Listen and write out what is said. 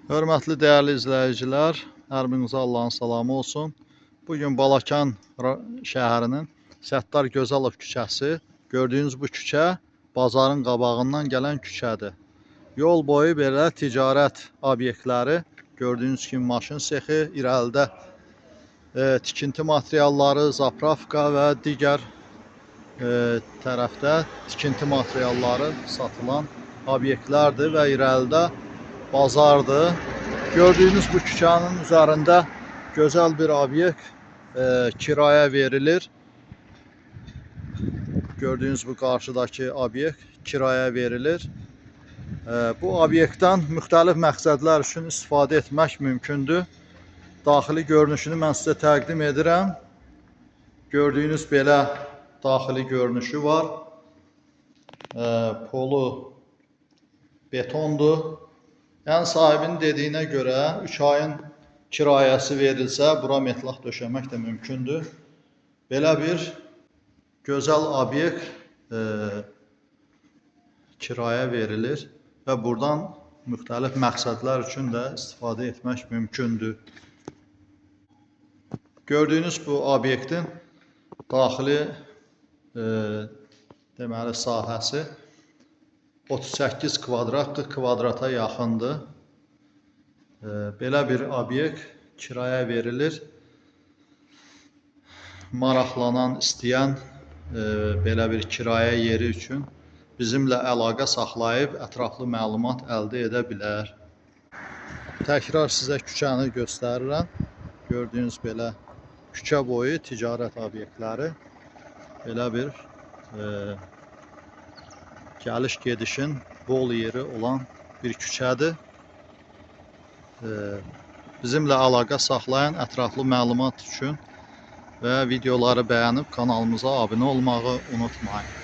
Hörmətli dəyərli izləyicilər, hər birinizə Allahın salamı olsun. Bugün Balakan şəhərinin Səttar Gözəlov küçəsi. Gördüyünüz bu küçə bazarın qabağından gələn küçədir. Yol boyu belə ticarət obyektləri, gördüyünüz kimi maşın sexi, irəlidə tikinti materialları, zapravka və digər tərəfdə tikinti materialları satılan obyektlərdir və irəlidə bazardır. Gördüyünüz bu küçənin üzərində gözəl bir obyekt kiraya verilir. Gördüyünüz bu qarşıdakı obyekt kiraya verilir. Bu obyektdən müxtəlif məqsədlər üçün istifadə etmək mümkündür. Daxili görünüşünü mən sizə təqdim edirəm. Gördüyünüz belə daxili görünüşü var. Polu betondur. Yəni sahibinin dediyinə görə 3 ayın kirayəsi verilsə, bura metlaq döşəmək də mümkündür. Belə bir gözəl obyekt kiraya verilir və buradan müxtəlif məqsədlər üçün də istifadə etmək mümkündür. Gördüyünüz bu obyektin daxili deməli sahəsi 38 kvadrat, 40 kvadrata yaxındır. Belə bir obyekt kiraya verilir. Maraqlanan, istəyən belə bir kirayə yeri üçün bizimlə əlaqə saxlayıb ətraflı məlumat əldə edə bilər. Təkrar sizə küçəni göstərirəm. Gördüyünüz belə küçə boyu ticarət obyektləri, belə bir gəliş-gedişin bol yeri olan bir küçədir. Bizimlə əlaqə saxlayan, ətraflı məlumat üçün və videoları bəyənib kanalımıza abunə olmağı unutmayın.